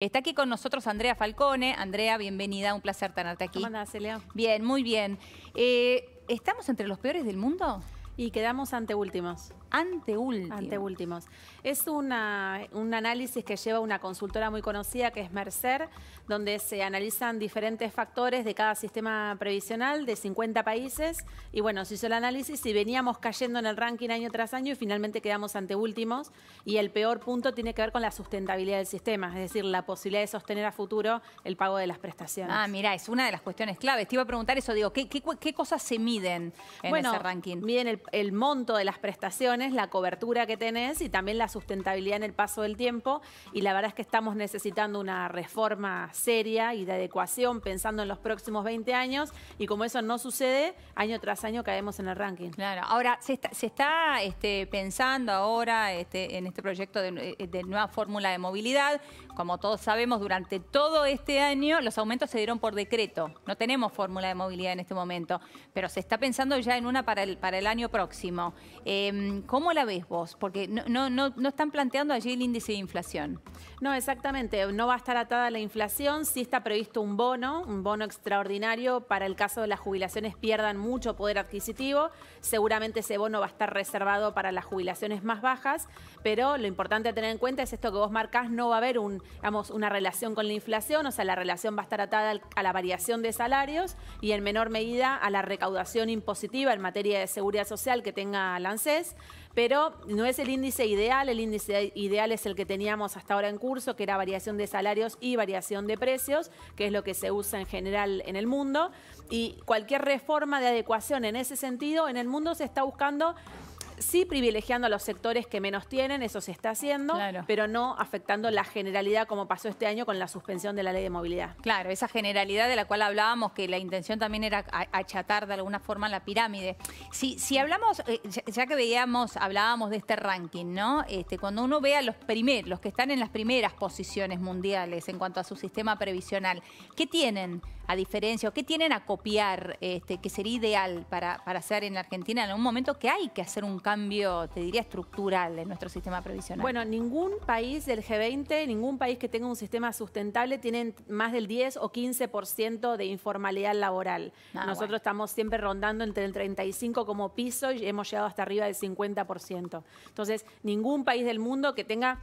Está aquí con nosotros Andrea Falcone. Andrea, bienvenida, un placer tenerte aquí. ¿Cómo andás, Celia? Bien, muy bien. ¿Estamos entre los peores del mundo? Y quedamos anteúltimos. Anteúltimos. Anteúltimos. Es un análisis que lleva una consultora muy conocida que es Mercer, donde se analizan diferentes factores de cada sistema previsional de 50 países. Y bueno, se hizo el análisis y veníamos cayendo en el ranking año tras año y finalmente quedamos anteúltimos. Y el peor punto tiene que ver con la sustentabilidad del sistema, es decir, la posibilidad de sostener a futuro el pago de las prestaciones. Ah, mira, es una de las cuestiones claves. Te iba a preguntar eso, digo, ¿qué cosas se miden en ese ranking? Miden el monto de las prestaciones, la cobertura que tenés y también la sustentabilidad en el paso del tiempo. Y la verdad es que estamos necesitando una reforma seria y de adecuación pensando en los próximos 20 años. Y como eso no sucede, año tras año caemos en el ranking. Claro. Ahora, se está pensando ahora en este proyecto de nueva fórmula de movilidad. Como todos sabemos, durante todo este año los aumentos se dieron por decreto. No tenemos fórmula de movilidad en este momento, pero se está pensando ya en una para el año próximo. ¿Cómo la ves vos? Porque no están planteando allí el índice de inflación. No, exactamente. No va a estar atada a la inflación. Sí está previsto un bono extraordinario para el caso de las jubilaciones pierdan mucho poder adquisitivo. Seguramente ese bono va a estar reservado para las jubilaciones más bajas, pero lo importante a tener en cuenta es esto que vos marcás, no va a haber una relación con la inflación, o sea, la relación va a estar atada a la variación de salarios y en menor medida a la recaudación impositiva en materia de seguridad social que tenga la ANSES. Pero no es el índice ideal es el que teníamos hasta ahora en curso, que era variación de salarios y variación de precios, que es lo que se usa en general en el mundo. Y cualquier reforma de adecuación en ese sentido, en el mundo se está buscando, sí privilegiando a los sectores que menos tienen, eso se está haciendo, claro, pero no afectando la generalidad como pasó este año con la suspensión de la ley de movilidad. Claro, esa generalidad de la cual hablábamos, que la intención también era achatar de alguna forma la pirámide. Si hablamos, ya que hablábamos de este ranking, ¿no? Cuando uno ve a los que están en las primeras posiciones mundiales en cuanto a su sistema previsional, ¿qué tienen a diferencia o qué tienen a copiar que sería ideal para hacer en la Argentina en algún momento que hay que hacer un cambio, te diría, estructural en nuestro sistema previsional? Bueno, ningún país del G20, ningún país que tenga un sistema sustentable tiene más del 10 o 15% de informalidad laboral. Nosotros estamos siempre rondando entre el 35 como piso y hemos llegado hasta arriba del 50%. Entonces, ningún país del mundo que tenga...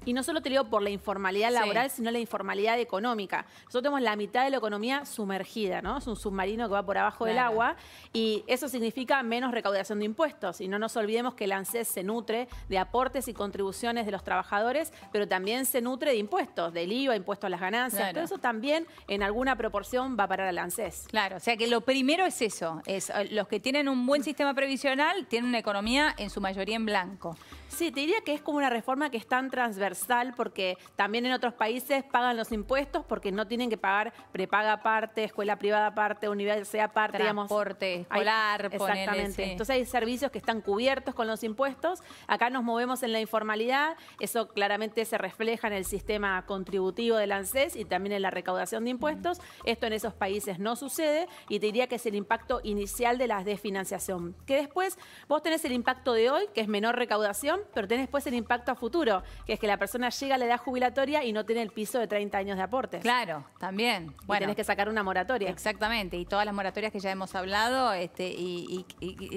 Y no solo te digo por la informalidad laboral, sino la informalidad económica. Nosotros tenemos la mitad de la economía sumergida, ¿no? Es un submarino que va por abajo del agua y eso significa menos recaudación de impuestos. Y no nos olvidemos que el ANSES se nutre de aportes y contribuciones de los trabajadores, pero también se nutre de impuestos, del IVA, impuestos a las ganancias. Todo eso también en alguna proporción va a parar al ANSES. Claro, o sea que lo primero es eso, es los que tienen un buen sistema previsional tienen una economía en su mayoría en blanco. Sí, te diría que es como una reforma que es tan transversal porque también en otros países pagan los impuestos porque no tienen que pagar prepaga aparte, escuela privada aparte, universidad aparte. Transporte escolar, exactamente. Entonces hay servicios que están cubiertos con los impuestos. Acá nos movemos en la informalidad. Eso claramente se refleja en el sistema contributivo del ANSES y también en la recaudación de impuestos. Esto en esos países no sucede y te diría que es el impacto inicial de la desfinanciación. Que después vos tenés el impacto de hoy, que es menor recaudación, pero tenés después el impacto a futuro, que es que la persona llega a la edad jubilatoria y no tiene el piso de 30 años de aportes. Claro, también. Bueno, tenés que sacar una moratoria. Exactamente, y todas las moratorias que ya hemos hablado, y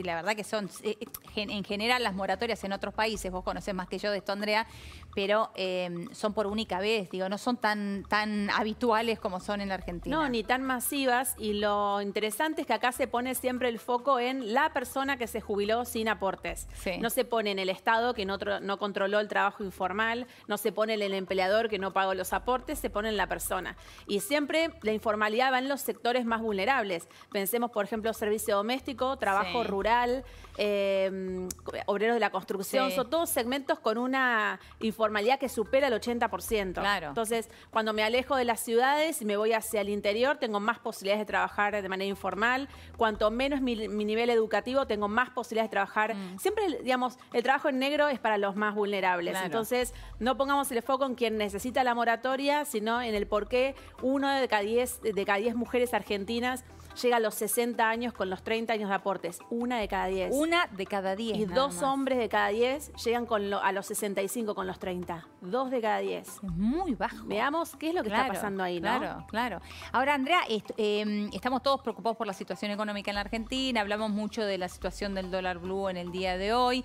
la verdad que son, en general, las moratorias en otros países, vos conocés más que yo de esto, Andrea, pero son por única vez, digo, no son tan habituales como son en la Argentina. No, ni tan masivas, y lo interesante es que acá se pone siempre el foco en la persona que se jubiló sin aportes. Sí. No se pone en el Estado, que no controló el trabajo informal, no se pone en el empleador que no pagó los aportes, se pone en la persona. Y siempre la informalidad va en los sectores más vulnerables. Pensemos, por ejemplo, servicio doméstico, trabajo rural, obreros de la construcción, son todos segmentos con una informalidad que supera el 80%. Claro. Entonces, cuando me alejo de las ciudades y me voy hacia el interior, tengo más posibilidades de trabajar de manera informal. Cuanto menos mi nivel educativo, tengo más posibilidades de trabajar. Siempre, digamos, el trabajo en negro es para los más vulnerables. Claro. Entonces, no pongamos el foco en quien necesita la moratoria, sino en el por qué 1 de cada 10 mujeres argentinas llega a los 60 años con los 30 años de aportes. 1 de cada 10. 1 de cada 10. Y nada 2 más. hombres de cada 10 llegan a los 65 con los 30. 2 de cada 10. Es muy bajo. Veamos qué es lo que está pasando ahí, ¿no? Claro, claro. Ahora, Andrea, estamos todos preocupados por la situación económica en la Argentina. Hablamos mucho de la situación del dólar blue en el día de hoy.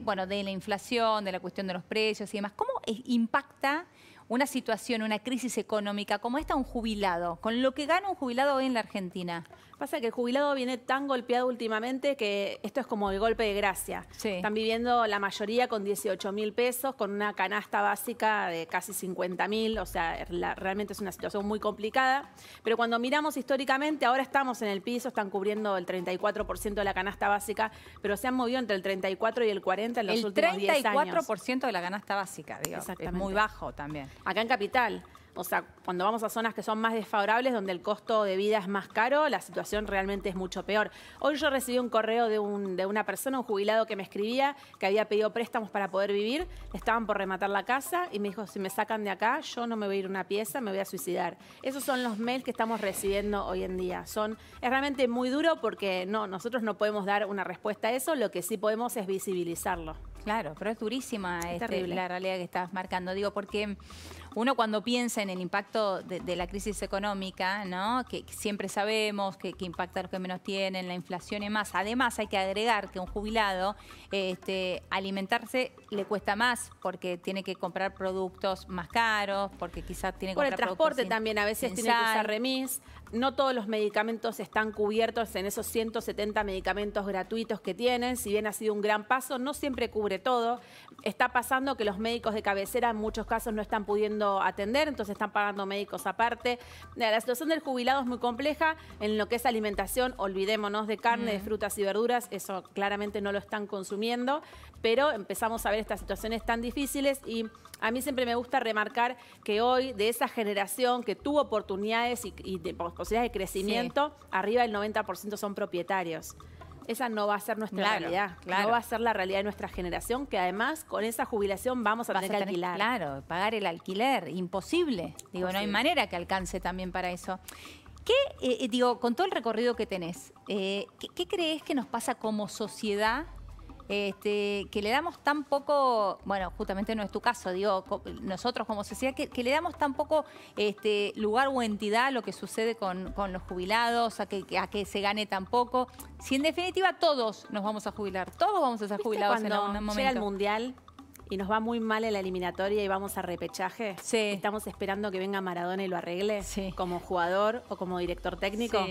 Bueno, de la inflación, de la cuestión de los precios y demás. ¿Cómo impacta una situación, una crisis económica como esta un jubilado, con lo que gana un jubilado hoy en la Argentina? Pasa que el jubilado viene tan golpeado últimamente que esto es como el golpe de gracia. Sí. Están viviendo la mayoría con 18.000 pesos, con una canasta básica de casi 50.000, o sea, realmente es una situación muy complicada. Pero cuando miramos históricamente, ahora estamos en el piso, están cubriendo el 34% de la canasta básica, pero se han movido entre el 34 y el 40 en los últimos 10 años. El 34% de la canasta básica, digo. Es muy bajo también. Acá en Capital. O sea, cuando vamos a zonas que son más desfavorables, donde el costo de vida es más caro, la situación realmente es mucho peor. Hoy yo recibí un correo de una persona, un jubilado que me escribía, que había pedido préstamos para poder vivir, estaban por rematar la casa y me dijo, si me sacan de acá, yo no me voy a ir a una pieza, me voy a suicidar. Esos son los mails que estamos recibiendo hoy en día. Es realmente muy duro porque nosotros no podemos dar una respuesta a eso, lo que sí podemos es visibilizarlo. Claro, pero es durísima terrible. La realidad que estás marcando. Digo, porque uno cuando piensa en el impacto de la crisis económica, ¿no? Que siempre sabemos que impacta a los que menos tienen, la inflación y más. Además, hay que agregar que un jubilado alimentarse le cuesta más porque tiene que comprar productos más caros, porque quizás tiene que por comprar el transporte también, a veces tiene que usar remis. No todos los medicamentos están cubiertos en esos 170 medicamentos gratuitos que tienen. Si bien ha sido un gran paso, no siempre cubre todo. Está pasando que los médicos de cabecera en muchos casos no están pudiendo atender, entonces están pagando médicos aparte. La situación del jubilado es muy compleja. En lo que es alimentación, olvidémonos de carne, de frutas y verduras. Eso claramente no lo están consumiendo. Pero empezamos a ver estas situaciones tan difíciles y a mí siempre me gusta remarcar que hoy de esa generación que tuvo oportunidades y de posibilidades de crecimiento, arriba del 90% son propietarios. Esa no va a ser nuestra realidad. No va a ser la realidad de nuestra generación, que además con esa jubilación vamos a tener que alquilar. Claro, pagar el alquiler, imposible. Digo, no hay manera que alcance también para eso. ¿Qué, con todo el recorrido que tenés, qué crees que nos pasa como sociedad? Que le damos tan poco, bueno, justamente no es tu caso, digo, nosotros como sociedad, que le damos tan poco lugar o entidad a lo que sucede con los jubilados, a que se gane tan poco. Si en definitiva todos nos vamos a jubilar, todos vamos a ser jubilados en algún momento. Llega el Mundial y nos va muy mal en la eliminatoria y vamos a repechaje, estamos esperando que venga Maradona y lo arregle como jugador o como director técnico.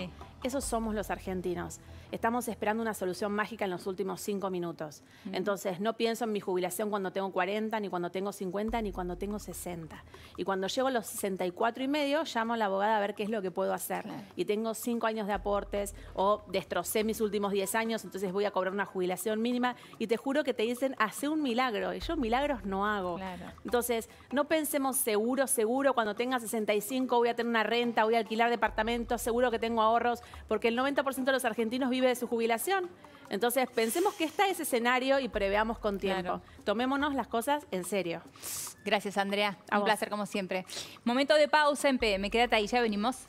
Esos somos los argentinos. Estamos esperando una solución mágica en los últimos 5 minutos. Entonces, no pienso en mi jubilación cuando tengo 40, ni cuando tengo 50, ni cuando tengo 60. Y cuando llego a los 64 y medio, llamo a la abogada a ver qué es lo que puedo hacer. Y tengo 5 años de aportes o destrocé mis últimos 10 años, entonces voy a cobrar una jubilación mínima. Y te juro que te dicen, hace un milagro. Y yo milagros no hago. Entonces, no pensemos seguro, cuando tenga 65 voy a tener una renta, voy a alquilar departamentos, seguro que tengo ahorros, porque el 90% de los argentinos vive de su jubilación. Entonces, pensemos que está ese escenario y preveamos con tiempo. Tomémonos las cosas en serio. Gracias, Andrea. Un placer como siempre. Momento de pausa en PM. Quédate ahí, ya venimos.